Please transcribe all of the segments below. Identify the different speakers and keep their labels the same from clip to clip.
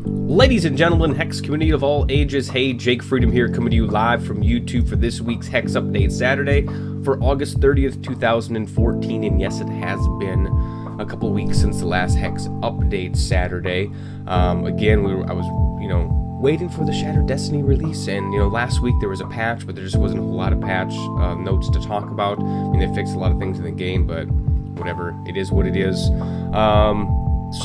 Speaker 1: Ladies and gentlemen, HEX community of all ages, hey, Jake Freedom here, coming to you live from YouTube for this week's HEX Update Saturday for August 30th, 2014. And yes, it has been a couple of weeks since the last HEX Update Saturday. Again, I was waiting for the Shattered Destiny release, and last week there was a patch, but there just wasn't a whole lot of patch notes to talk about. I mean, they fixed a lot of things in the game, but whatever, it is what it is.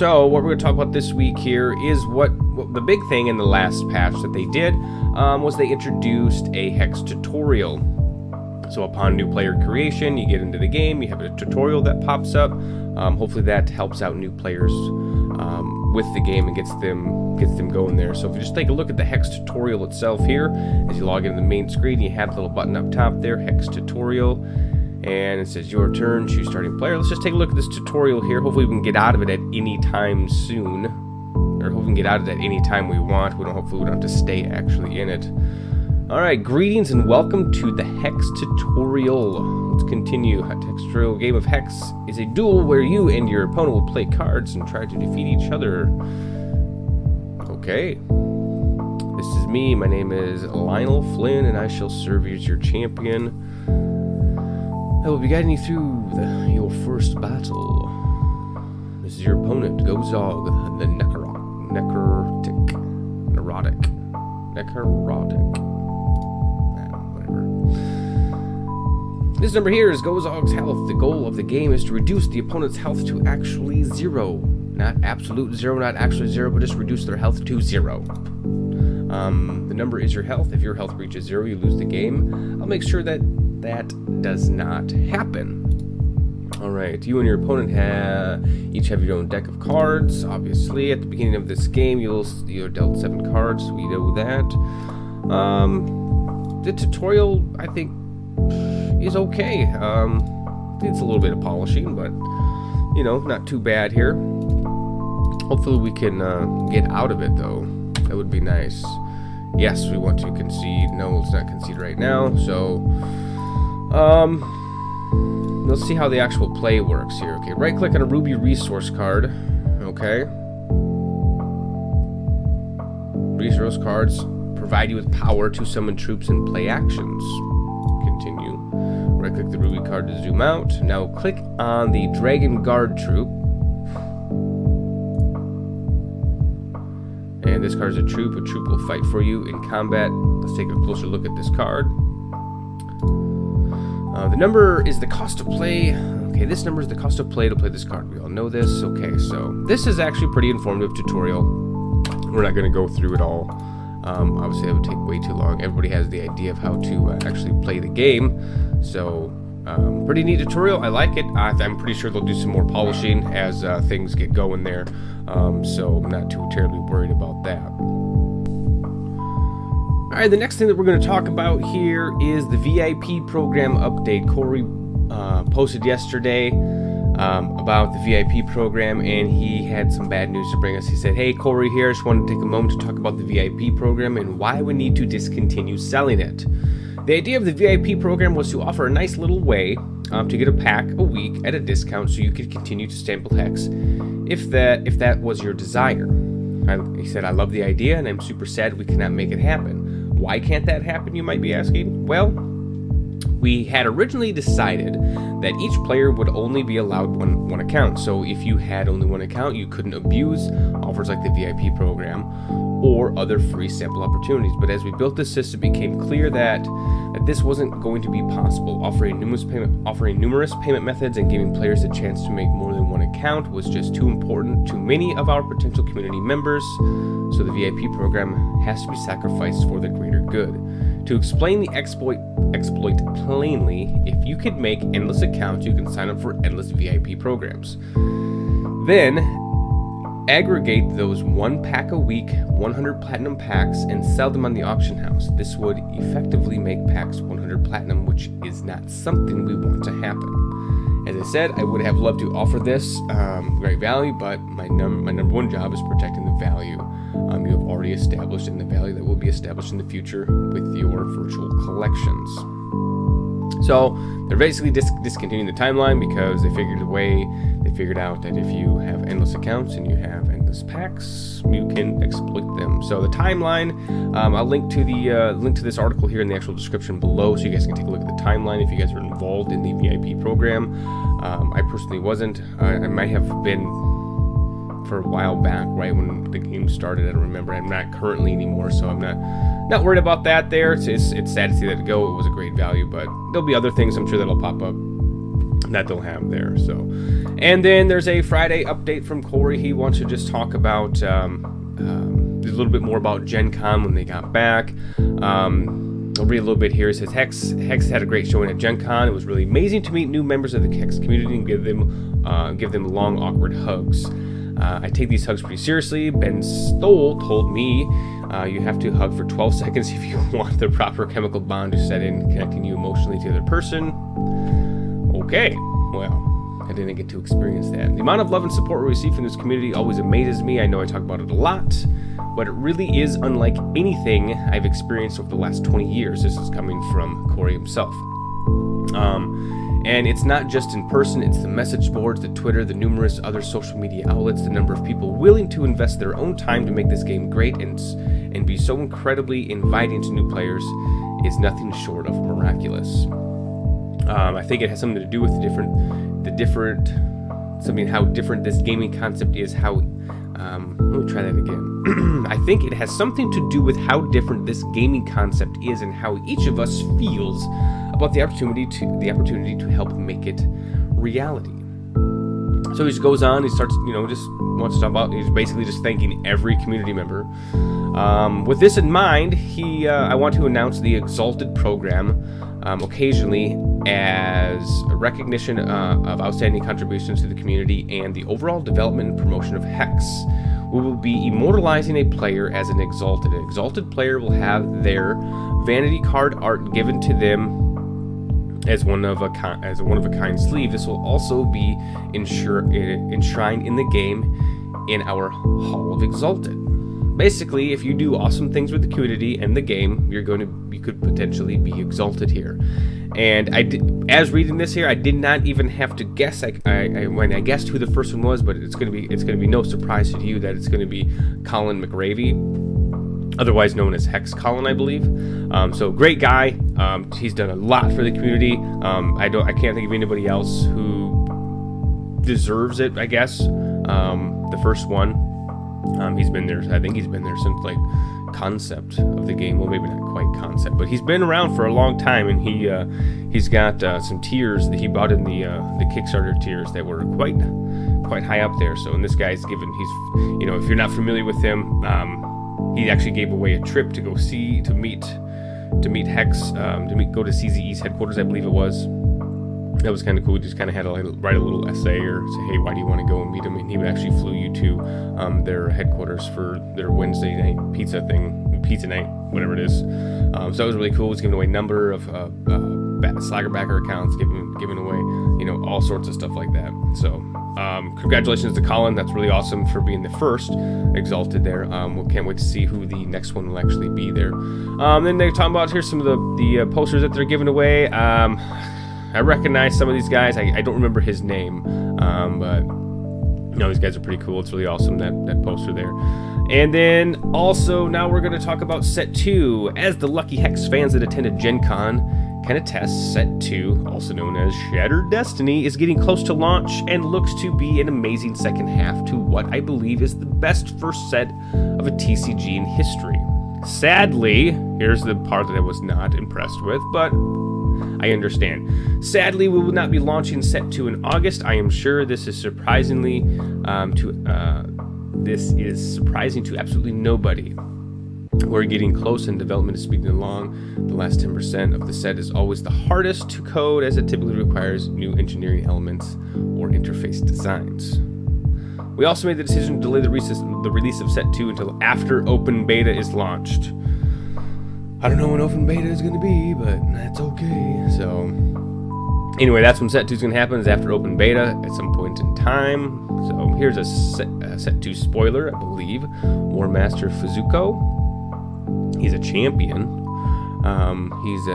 Speaker 1: So what we're going to talk about this week here is what the big thing in the last patch that they did was they introduced a HEX tutorial. So upon new player creation, you get into the game, you have a tutorial that pops up. Hopefully that helps out new players with the game and gets them going there. So if you just take a look at the HEX tutorial itself here, as you log into the main screen, you have the little button up top there, HEX tutorial. And it says your turn, choose starting player. Let's just take a look at this tutorial here. Hopefully we can get out of it at any time soon. Or hopefully we can get out of it at any time we want. Hopefully we don't have to stay actually in it. Alright, greetings and welcome to the HEX tutorial. Let's continue. HEX tutorial game of HEX is a duel where you and your opponent will play cards and try to defeat each other. Okay. This is me. My name is Lionel Flynn and I shall serve as your champion. I will be guiding you through your first battle. This is your opponent, Gozog, the Necrotic. Whatever. This number here is Gozog's health. The goal of the game is to reduce the opponent's health to actually zero. Not absolute zero, not actually zero, but just reduce their health to zero. The number is your health. If your health reaches zero, you lose the game. I'll make sure that does not happen. Alright, you and your opponent each have your own deck of cards. Obviously, at the beginning of this game, you're dealt 7 cards, so we know that. The tutorial, I think, is okay. It's a little bit of polishing, but, not too bad here. Hopefully we can get out of it, though. That would be nice. Yes, we want to concede. No, let's not concede right now, so... let's see how the actual play works here. Okay, right click on a Ruby resource card. Okay. Resource cards provide you with power to summon troops and play actions. Continue. Right click the Ruby card to zoom out. Now click on the Dragon Guard troop. And this card is a troop. A troop will fight for you in combat. Let's take a closer look at this card. The number is the cost of play. Okay, this number is the cost of play to play this card. We all know this. Okay, so this is actually a pretty informative tutorial. We're not going to go through it all. Obviously, that would take way too long. Everybody has the idea of how to actually play the game. So, pretty neat tutorial. I like it. I'm pretty sure they'll do some more polishing as things get going there. So, I'm not too terribly worried about that. Alright, the next thing that we're going to talk about here is the VIP program update. Corey posted yesterday about the VIP program, and he had some bad news to bring us. He said, hey, Corey here, I just wanted to take a moment to talk about the VIP program and why we need to discontinue selling it. The idea of the VIP program was to offer a nice little way to get a pack a week at a discount so you could continue to sample HEX if that was your desire. He said, I love the idea and I'm super sad we cannot make it happen. Why can't that happen, you might be asking? Well, we had originally decided that each player would only be allowed one account. So if you had only one account, you couldn't abuse offers like the VIP program or other free sample opportunities. But as we built this system, it became clear that this wasn't going to be possible. Offering numerous payment methods and giving players a chance to make more than one account was just too important to many of our potential community members. So the VIP program has to be sacrificed for the greater good. To explain the exploit plainly, if you could make endless accounts, you can sign up for endless VIP programs. Then aggregate those 1 pack a week, 100 platinum packs, and sell them on the auction house. This would effectively make packs 100 platinum, which is not something we want to happen. As I said, I would have loved to offer this great value, but my number one job is protecting the value you have already established and the value that will be established in the future with your virtual collections. So they're basically discontinuing the timeline because they figured out that if you have endless accounts and you have endless packs, you can exploit them. So the timeline, I'll link to this article here in the actual description below, so you guys can take a look at the timeline if you guys are involved in the VIP program. I personally wasn't. I might have been for a while back, right when the game started. I don't remember. I'm not currently anymore, so I'm not worried about that there. It's sad to see that go. It was a great value, but there'll be other things I'm sure that'll pop up that they'll have there. So, and then there's a Friday update from Corey. He wants to just talk about a little bit more about Gen Con when they got back. I'll read a little bit here. It says HEX had a great showing at Gen Con. It was really amazing to meet new members of the HEX community and give them long, awkward hugs. I take these hugs pretty seriously. Ben Stoll told me you have to hug for 12 seconds if you want the proper chemical bond to set in, connecting you emotionally to the other person. Okay, well, I didn't get to experience that. The amount of love and support we receive from this community always amazes me. I know I talk about it a lot, but it really is unlike anything I've experienced over the last 20 years. This is coming from Corey himself. And it's not just in person, it's the message boards, the Twitter, the numerous other social media outlets, the number of people willing to invest their own time to make this game great and be so incredibly inviting to new players is nothing short of miraculous. I think it has something to do with how different this gaming concept is, let me try that again. I think it has something to do with how different this gaming concept is and how each of us feels about the opportunity to help make it reality. So he just goes on, he starts, just wants to talk about, he's basically just thanking every community member. With this in mind, I want to announce the Exalted program occasionally as a recognition of outstanding contributions to the community and the overall development and promotion of HEX. We will be immortalizing a player as an Exalted. An Exalted player will have their vanity card art given to them as one of a kind sleeve. This will also be enshrined in the game in our Hall of Exalted. Basically, if you do awesome things with the community and the game, you could potentially be exalted here. And as reading this here, I did not even have to guess. When I guessed who the first one was, but it's gonna be no surprise to you that it's gonna be Colin McRavey, otherwise known as Hex Colin, I believe. So great guy. He's done a lot for the community. I can't think of anybody else who deserves it, I guess. The first one. He's been there. I think he's been there since like concept of the game. Well, maybe not quite concept, but he's been around for a long time, and he's got some tiers that he bought in the Kickstarter tiers that were quite high up there. So, and this guy's if you're not familiar with him, he actually gave away a trip to go meet HEX, go to CZE's headquarters, I believe it was. That was kind of cool. We just kind of had to write a little essay or say, hey, why do you want to go and meet him? And he actually flew you to their headquarters for their Wednesday night pizza night, whatever it is. So that was really cool. He was giving away a number of Slaggerbacker accounts, giving away, all sorts of stuff like that. So congratulations to Colin. That's really awesome for being the first Exalted there. We can't wait to see who the next one will actually be there. Then they're talking about, here's some of the posters that they're giving away. I recognize some of these guys. I don't remember his name, but these guys are pretty cool. It's really awesome, that poster there. And then also, now we're going to talk about Set 2. As the lucky HEX fans that attended Gen Con can attest, Set 2, also known as Shattered Destiny, is getting close to launch and looks to be an amazing second half to what I believe is the best first set of a TCG in history. Sadly, here's the part that I was not impressed with, but I understand. Sadly, we will not be launching Set 2 in August. I am sure this is surprising to absolutely nobody. We're getting close and development is speeding along. The last 10% of the set is always the hardest to code, as it typically requires new engineering elements or interface designs. We also made the decision to delay the release of Set 2 until after open beta is launched. I don't know when open beta is going to be, but that's okay. So, anyway, that's when Set 2 is going to happen, is after open beta at some point in time. So, here's a Set 2 spoiler, I believe. War Master Fuzuko. He's a champion. His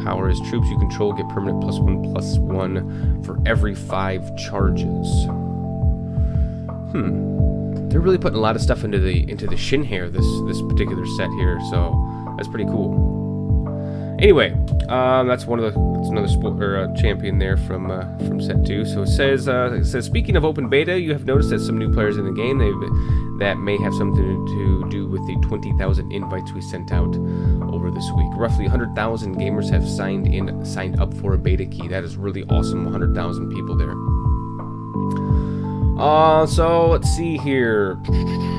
Speaker 1: power. As troops you control get permanent +1/+1 for every 5 charges. They're really putting a lot of stuff into the shin hair this particular set here, so that's pretty cool. Anyway, that's another sport or champion there from set 2. So it says speaking of open beta, you have noticed that some new players in the game that may have something to do with the 20,000 invites we sent out over this week. Roughly 100,000 gamers have signed up for a beta key. That is really awesome. 100,000 people there. So let's see here.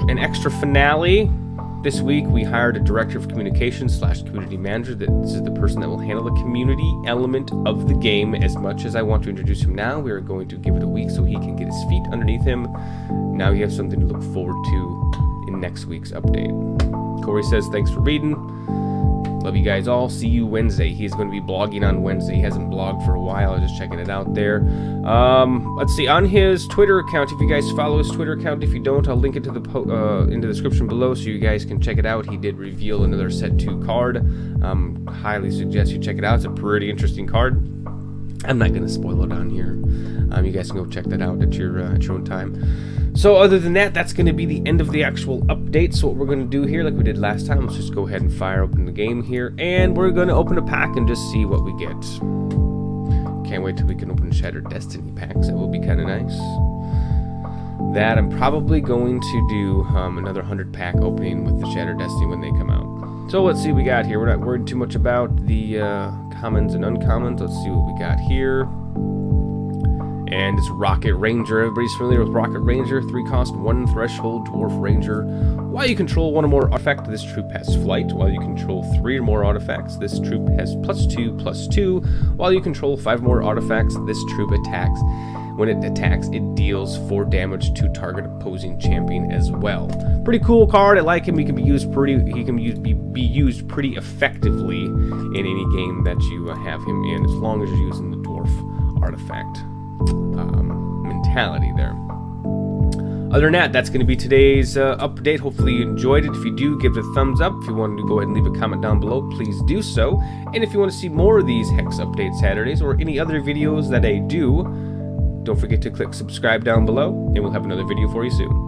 Speaker 1: An extra finale. This week we hired a director of communications / community manager. This is the person that will handle the community element of the game. As much as I want to introduce him now, we are going to give it a week so he can get his feet underneath him. Now you have something to look forward to in next week's update. Corey says, thanks for reading. Love you guys all. See you Wednesday. He's going to be blogging on Wednesday. He hasn't blogged for a while. I was just checking it out there. Let's see. On his Twitter account, if you guys follow his Twitter account, if you don't, I'll link it to in the description below so you guys can check it out. He did reveal another set 2 card. Highly suggest you check it out. It's a pretty interesting card. I'm not going to spoil it on here. You guys can go check that out at your own time. So other than that, that's going to be the end of the actual update. So what we're going to do here, like we did last time, let's just go ahead and fire open the game here. And we're going to open a pack and just see what we get. Can't wait till we can open Shattered Destiny packs. That will be kind of nice. That I'm probably going to do another 100 pack opening with the Shattered Destiny when they come out. So let's see what we got here. We're not worried too much about the commons and uncommons. Let's see what we got here. And it's Rocket Ranger. Everybody's familiar with Rocket Ranger. 3 cost, 1 threshold Dwarf Ranger. While you control 1 or more artifact, this troop has flight. While you control 3 or more artifacts, this troop has +2/+2. While you control 5 more artifacts, this troop attacks. When it attacks, it deals 4 damage to target opposing champion as well. Pretty cool card. I like him. He can be used be used pretty effectively in any game that you have him in, as long as you're using the dwarf artifact mentality there. Other than that, that's going to be today's update. Hopefully you enjoyed it. If you do, give it a thumbs up. If you want to go ahead and leave a comment down below, please do so. And if you want to see more of these HEX Update Saturdays or any other videos that I do, don't forget to click subscribe down below, and we'll have another video for you soon.